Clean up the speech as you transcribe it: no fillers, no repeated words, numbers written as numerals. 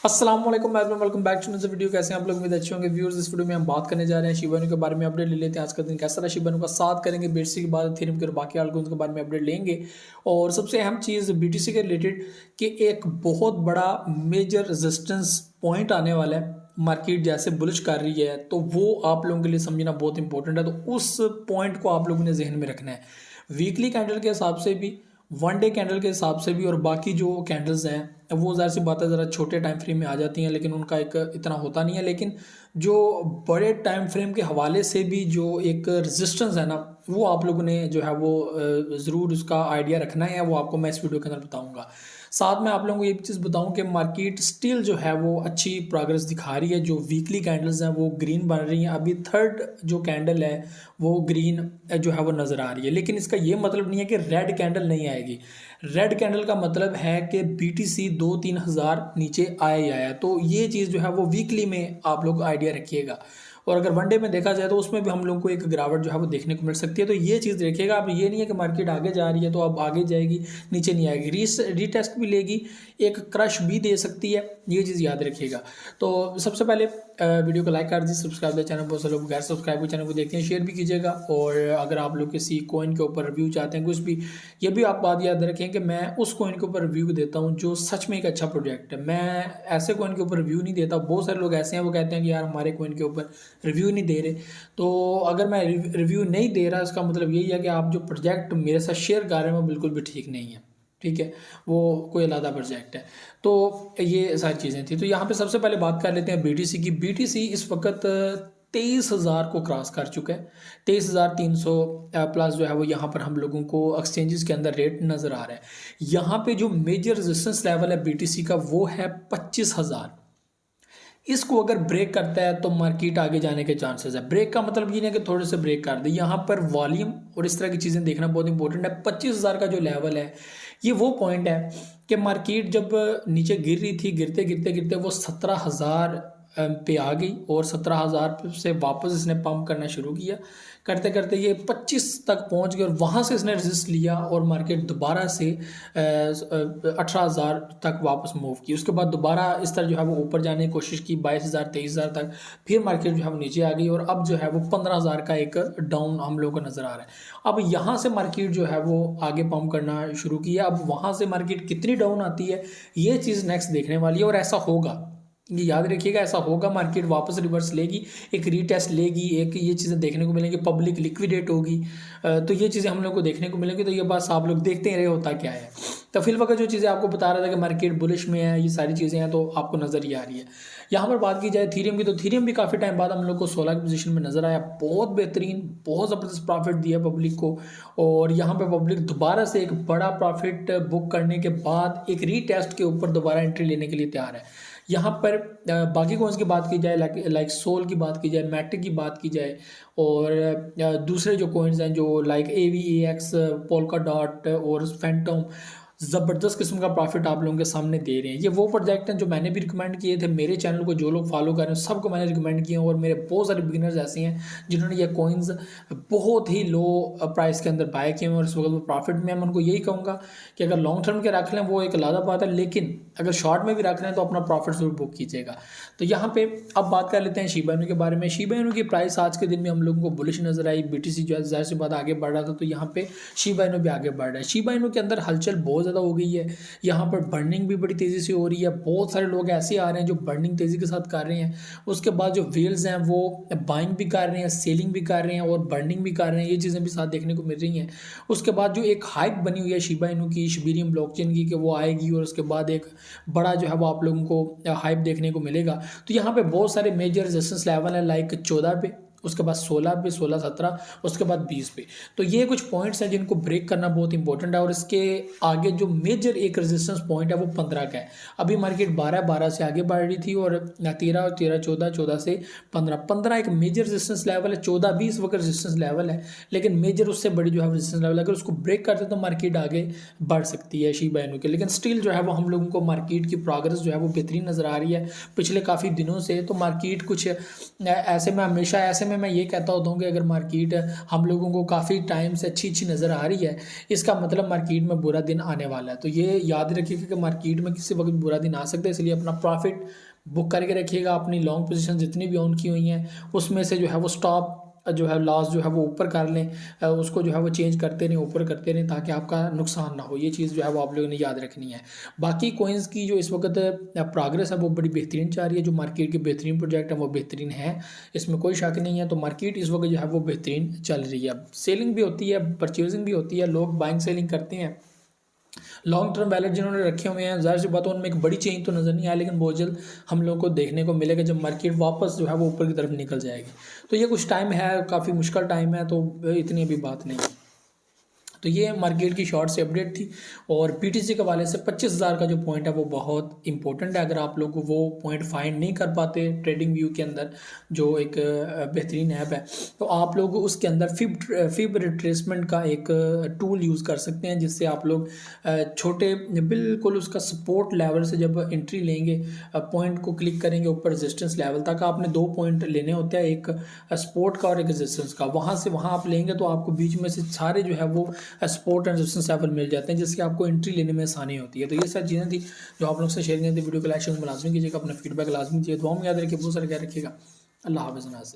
अस्सलाम वालेकुम welcome back to video. कैसे हैं आप लोग? उम्मीद अच्छे होंगे व्यूअर्स। इस वीडियो में हम बात करने जा रहे हैं शिबा इनू के बारे में अपडेट ले लेते हैं। आज का दिन कैसा रहा शिबा इनू का, साथ करेंगे बेसिक के बाद थ्योरम के और बाकी एल्गोरिथम के बारे में अपडेट लेंगे। और सबसे अहम चीज़ बीटीसी के रिलेटेड कि एक बहुत बड़ा मेजर रेजिस्टेंस पॉइंट आने वाला है। मार्केट जैसे बुलिश कर रही है तो वो आप लोगों के लिए समझना बहुत इंपॉर्टेंट है। तो उस पॉइंट को आप लोगों ने जहन में रखना है। वीकली कैंडल के हिसाब से भी, वन डे कैंडल के हिसाब से भी, और बाकी जो कैंडल्स हैं वो ज़ाहिर सी बात है ज़रा छोटे टाइम फ्रेम में आ जाती हैं, लेकिन उनका एक इतना होता नहीं है। लेकिन जो बड़े टाइम फ्रेम के हवाले से भी जो एक रेजिस्टेंस है ना, वो आप लोगों ने जो है वो ज़रूर उसका आइडिया रखना है। वो आपको मैं इस वीडियो के अंदर बताऊंगा। साथ में आप लोगों को ये भी चीज़ बताऊं कि मार्केट स्टिल जो है वो अच्छी प्रोग्रेस दिखा रही है। जो वीकली कैंडल्स हैं वो ग्रीन बन रही हैं। अभी थर्ड जो कैंडल है वो ग्रीन जो है वो नज़र आ रही है। लेकिन इसका ये मतलब नहीं है कि रेड कैंडल नहीं आएगी। रेड कैंडल का मतलब है कि बीटीसी 2-3 हज़ार नीचे आया ही आया। तो ये चीज़ जो है वो वीकली में आप लोग आइडिया रखिएगा। और अगर वनडे में देखा जाए तो उसमें भी हम लोग को एक गिरावट जो है वो देखने को मिल सकती है। तो ये चीज़ देखिएगा। अब ये नहीं है कि मार्केट आगे जा रही है तो अब आगे जाएगी नीचे नहीं आएगी, रीटेस्ट भी लेगी, एक क्रश भी दे सकती है। ये चीज़ याद रखिएगा। तो सबसे पहले वीडियो को लाइक कर दीजिए, सब्सक्राइब द चैनल। बहुत से लोग गैर सब्सक्राइब चैनल को देखते हैं, शेयर भी कीजिएगा। और अगर आप लोग किसी कॉइन के ऊपर रिव्यू चाहते हैं कुछ भी, ये भी आप बात याद रखें कि मैं उस कॉइन के ऊपर रिव्यू देता हूँ जो सच में एक अच्छा प्रोजेक्ट है। मैं ऐसे कॉइन के ऊपर रिव्यू नहीं देता। बहुत सारे लोग ऐसे हैं वो कहते हैं कि यार हमारे कॉइन के ऊपर रिव्यू नहीं दे रहे। तो अगर मैं रिव्यू नहीं दे रहा, इसका मतलब यही है कि आप जो प्रोजेक्ट मेरे साथ शेयर कर रहे हैं वो बिल्कुल भी ठीक नहीं है। ठीक है, वो कोई अलग प्रोजेक्ट है। तो ये सारी चीज़ें थी। तो यहाँ पे सबसे पहले बात कर लेते हैं बीटीसी की। बीटीसी इस वक्त 23,000 को क्रॉस कर चुका है। 23,300 प्लस जो है वो यहाँ पर हम लोगों को एक्सचेंजेस के अंदर रेट नज़र आ रहा है। यहाँ पे जो मेजर रेजिस्टेंस लेवल है बीटीसी का वो है 25,000। इसको अगर ब्रेक करता है तो मार्केट आगे जाने के चांसेस है। ब्रेक का मतलब ये नहीं है कि थोड़े से ब्रेक कर दे। यहाँ पर वॉल्यूम और इस तरह की चीज़ें देखना बहुत इंपॉर्टेंट है। 25,000 का जो लेवल है ये वो पॉइंट है कि मार्केट जब नीचे गिर रही थी, गिरते गिरते गिरते वो 17,000 पे आ गई और 17,000 से वापस इसने पंप करना शुरू किया। करते करते ये 25 तक पहुंच गई और वहाँ से इसने रेजिस्ट लिया और मार्केट दोबारा से 18,000 तक वापस मूव की। उसके बाद दोबारा इस तरह जो है वो ऊपर जाने की कोशिश की 22,000 23,000 तक। फिर मार्केट जो है वो नीचे आ गई और अब जो है वो 15,000 का एक डाउन हम लोगों को नज़र आ रहा है। अब यहाँ से मार्केट जो है वो आगे पंप करना शुरू किया। अब वहाँ से मार्केट कितनी डाउन आती है ये चीज़ नेक्स्ट देखने वाली है। और ऐसा होगा, ये याद रखिएगा, ऐसा होगा। मार्केट वापस रिवर्स लेगी, एक रीटेस्ट लेगी, एक ये चीज़ें देखने को मिलेंगी, पब्लिक लिक्विडेट होगी। तो ये चीज़ें हम लोग को देखने को मिलेंगी। तो ये बात आप लोग देखते ही रहे होता क्या है। तो फिल वक्त जो चीज़ें आपको बता रहा था कि मार्केट बुलिश में है, ये सारी चीज़ें हैं तो आपको नज़र ही आ रही है। यहाँ पर बात की जाए थीरियम की, तो थीरियम भी काफ़ी टाइम बाद हम लोग को 16 की पोजीशन में नज़र आया। बहुत बेहतरीन, बहुत ज़बरदस्त प्रॉफिट दिया पब्लिक को। और यहाँ पर पब्लिक दोबारा से एक बड़ा प्रॉफिट बुक करने के बाद एक रीटेस्ट के ऊपर दोबारा एंट्री लेने के लिए तैयार है। यहाँ पर बाकी कॉइन्स की बात की जाए, लाइक सोल की बात की जाए, मैटिक की बात की जाए, और दूसरे जो कॉइन्स हैं जो लाइक AVAX, पोल्का डॉट और फैंटम, ज़बरदस्त किस्म का प्रॉफिट आप लोगों के सामने दे रहे हैं। ये वो प्रोजेक्ट हैं जो मैंने भी रिकमेंड किए थे। मेरे चैनल को जो लोग फॉलो कर रहे हैं सबको मैंने रिकमेंड किए। और मेरे बहुत सारे बिगिनर्स ऐसे हैं जिन्होंने ये कॉइन्स बहुत ही लो प्राइस के अंदर बाय किए हैं और इस वक्त वो प्रॉफिट में। मैं उनको यही कहूँगा कि अगर लॉन्ग टर्म के रख लें वो एक अलग बात है, लेकिन अगर शॉर्ट में भी रख रहे हैं तो अपना प्रॉफिट जरूर बुक कीजिएगा। तो यहाँ पे अब बात कर लेते हैं शिबा इनू के बारे में। शिबा इनू की प्राइस आज के दिन में हम लोगों को बुलिश नजर आई। बीटीसी जो है ज़ाहिर सी बात आगे बढ़ रहा था, तो यहाँ पे शिबा इनू भी आगे बढ़ रहा है। शिबा इनू के अंदर हलचल बहुत ज़्यादा हो गई है। यहाँ पर बर्निंग भी बड़ी तेज़ी से हो रही है। बहुत सारे लोग ऐसे आ रहे हैं जो बर्निंग तेज़ी के साथ कर रहे हैं। उसके बाद जो वेल्स हैं वो बाइंग भी कर रहे हैं, सेलिंग भी कर रहे हैं और बर्निंग भी कर रहे हैं। ये चीज़ें भी साथ देखने को मिल रही हैं। उसके बाद जो एक हाइप बनी हुई है शिबा इनू की, शिबेरियम ब्लॉकचेन की, कि वो आएगी और उसके बाद एक बड़ा जो है वो आप लोगों को हाइप देखने को मिलेगा। तो यहाँ पे बहुत सारे मेजर रेजिस्टेंस लेवल है, लाइक 14 पे, उसके बाद 16 पे, 16, 17, उसके बाद 20 पे। तो ये कुछ पॉइंट्स हैं जिनको ब्रेक करना बहुत इंपॉर्टेंट है। और इसके आगे जो मेजर एक रेजिस्टेंस पॉइंट है वो 15 का है। अभी मार्केट 12 से आगे बढ़ रही थी और 13 और 13, 14, 14 से 15 एक मेजर रेजिस्टेंस लेवल है। 14 भी इस वक्त रेजिस्टेंस लेवल है, लेकिन मेजर उससे बड़ी जो है रेजिस्टेंस लेवल, अगर उसको ब्रेक करते तो मार्केट आगे बढ़ सकती है शिबा इनू के। लेकिन स्टिल जो है वो हम लोगों को मार्केट की प्रोग्रेस जो है वो बेहतरीन नज़र आ रही है पिछले काफ़ी दिनों से। तो मार्केट कुछ ऐसे में हमेशा ऐसे में में मैं ये कहता होता हूँ कि अगर मार्केट हम लोगों को काफ़ी टाइम से अच्छी नज़र आ रही है, इसका मतलब मार्केट में बुरा दिन आने वाला है। तो ये याद रखिएगा कि मार्केट में किसी वक्त बुरा दिन आ सकता है, इसलिए अपना प्रॉफिट बुक करके रखिएगा। अपनी लॉन्ग पोजीशन जितनी भी ऑन की हुई हैं उसमें से जो है वो स्टॉप जो है लॉस जो है वो ऊपर कर लें, उसको जो है वो चेंज करते रहें, ऊपर करते रहें, ताकि आपका नुकसान ना हो। ये चीज़ जो है वो आप लोगों ने याद रखनी है। बाकी कोइंस की जो इस वक्त प्रोग्रेस है वो बड़ी बेहतरीन जा रही है। जो मार्केट के बेहतरीन प्रोजेक्ट है वो बेहतरीन है, इसमें कोई शक नहीं है। तो मार्केट इस वक्त जो है वो बेहतरीन चल रही है। सेलिंग भी होती है, परचेजिंग भी होती है, लोग बाइंग सेलिंग करते हैं। लॉन्ग टर्म वैलेट जिन्होंने रखे हुए हैं, ज़ाहिर सी बात है उनमें एक बड़ी चेंज तो नज़र नहीं आया, लेकिन बहुत जल्द हम लोग को देखने को मिलेगा जब मार्केट वापस जो है वो ऊपर की तरफ निकल जाएगी। तो ये कुछ टाइम है, काफ़ी मुश्किल टाइम है, तो इतनी अभी बात नहीं है। तो ये मार्केट की शॉर्ट से अपडेट थी। और पीटीसी के वाले से 25,000 का जो पॉइंट है वो बहुत इंपॉर्टेंट है। अगर आप लोग वो पॉइंट फाइंड नहीं कर पाते ट्रेडिंग व्यू के अंदर, जो एक बेहतरीन ऐप है, तो आप लोग उसके अंदर फिब रिट्रेसमेंट का एक टूल यूज़ कर सकते हैं, जिससे आप लोग छोटे बिल्कुल उसका सपोर्ट लेवल से जब एंट्री लेंगे, पॉइंट को क्लिक करेंगे ऊपर रेजिस्टेंस लेवल तक, आपने 2 पॉइंट लेने होते हैं, एक सपोर्ट का और एक रेजिस्टेंस का। वहाँ से वहाँ आप लेंगे तो आपको बीच में से सारे जो है वो सपोर्ट एंड रेजिस्टेंस लेवल मिल जाते हैं, जिससे आपको एंट्री लेने में आसानी होती है। तो ये सारी चीज़ें थी जो आप लोग से शेयर करनी थी। वीडियो को लाइक शेयर लाजमी कीजिएगा, अपना फीडबैक लाजमी दीजिए, दुआ में याद रखिए, बहुत सारा क्या रखिएगा। अल्लाह हाफ़िज़।